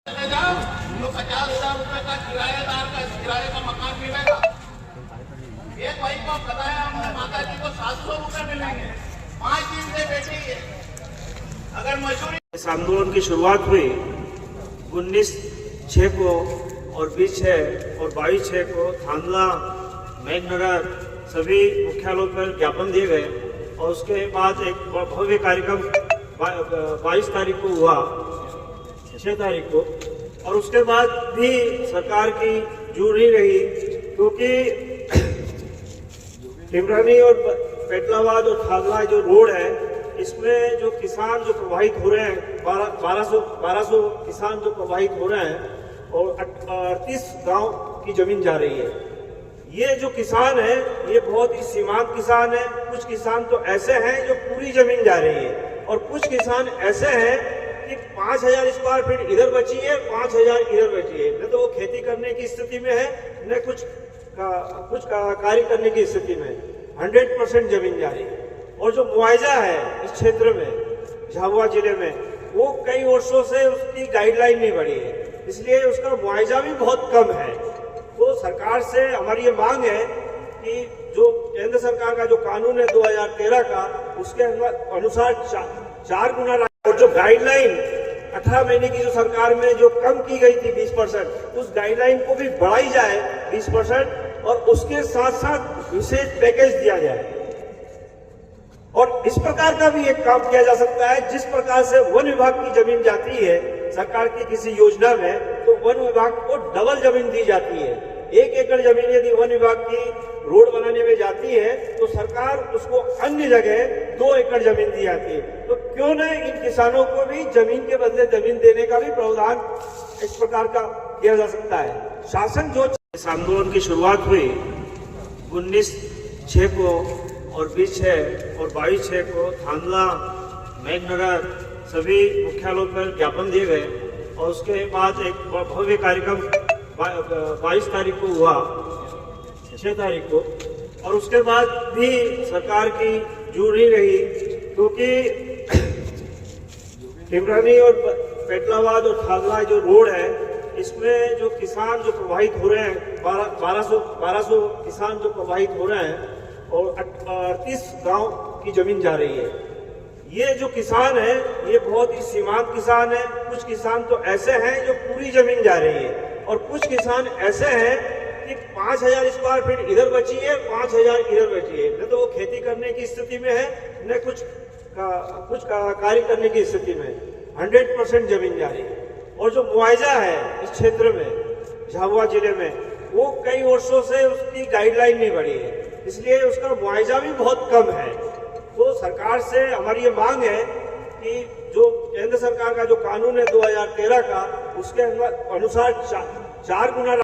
चले जाओ तो 50,000 रुपए का किराएदार का किराए का मकान मिलेगा। एक भाई को बताया हमने माता जी को 700 रुपए मिलेंगे, 5 दिन से बेटी है। अगर मजदूरी इस आंदोलन की शुरुआत हुई 19/6 को और 20/6 और 22/6 को थांदला, मेघनगर सभी मुख्यालयों पर ज्ञापन दिए गए और उसके बाद एक भव्य कार्यक्रम 22 तारीख को हुआ, 6 तारीख को, और उसके बाद भी सरकार की जूर नहीं रही, क्योंकि टिमरानी और पेटलाबाद और थांदला जो रोड है, इसमें जो किसान जो प्रभावित हो रहे हैं, 1200 किसान जो प्रभावित हो रहे हैं और 38 गांव की जमीन जा रही है। ये जो किसान है ये बहुत ही सीमांत किसान है। कुछ किसान तो ऐसे हैं जो पूरी जमीन जा रही है और कुछ किसान ऐसे हैं कि 5,000 स्क्वायर फीट इधर बची है, 5,000 इधर बची है। न तो वो खेती करने की स्थिति में है, न कुछ कार्य करने की स्थिति में। 100% जमीन जा रही है। और जो मुआवजा है इस क्षेत्र में, झाबुआ जिले में, वो कई वर्षों से उसकी गाइडलाइन नहीं बढ़ी है, इसलिए उसका मुआवजा भी बहुत कम है। तो सरकार से हमारी ये मांग है कि जो केंद्र सरकार का जो कानून है 2013 का, उसके अनुसार 4 गुना, और जो गाइडलाइन 18 महीने की जो सरकार में जो कम की गई थी 20%, उस गाइडलाइन को भी बढ़ाई जाए 20% और उसके साथ साथ विशेष पैकेज दिया जाए। और इस प्रकार का भी एक काम किया जा सकता है, जिस प्रकार से वन विभाग की जमीन जाती है सरकार की किसी योजना में, तो वन विभाग को डबल जमीन दी जाती है। 1 एकड़ जमीन यदि वन विभाग की रोड बनाने में जाती है तो सरकार उसको अन्य जगह 2 एकड़ जमीन दी जाती है। तो क्यों न इन किसानों को भी जमीन के बदले जमीन देने का भी प्रावधान इस प्रकार का किया जा सकता है। शासन जो इस आंदोलन की शुरुआत हुई 19/6 को और 20/6 और 22/6 को थांदला, मेघनगर सभी मुख्यालयों पर ज्ञापन दिए गए और उसके बाद एक भव्य कार्यक्रम 22 तारीख को हुआ, 6 तारीख को, और उसके बाद भी सरकार की जूर नहीं रही, क्योंकि टिमरानी और पेटलाबाद और थांदला जो रोड है, इसमें जो किसान जो प्रभावित हो रहे हैं, 1200 किसान जो प्रभावित हो रहे हैं और 38 गांव की जमीन जा रही है। ये जो किसान है ये बहुत ही सीमांत किसान है। कुछ किसान तो ऐसे हैं जो पूरी जमीन जा रही है और कुछ किसान ऐसे हैं कि 5,000 स्क्वायर फीट इधर बची है, 5,000 इधर बची है। न तो वो खेती करने की स्थिति में है, न कुछ कार्य करने की स्थिति में। 100% जमीन जा रही है। और जो मुआवजा है इस क्षेत्र में, झाबुआ जिले में, वो कई वर्षों से उसकी गाइडलाइन नहीं बढ़ी है, इसलिए उसका मुआवजा भी बहुत कम है। तो सरकार से हमारी ये मांग है कि जो केंद्र सरकार का जो कानून है 2013 का, उसके अनुसार 4 गुना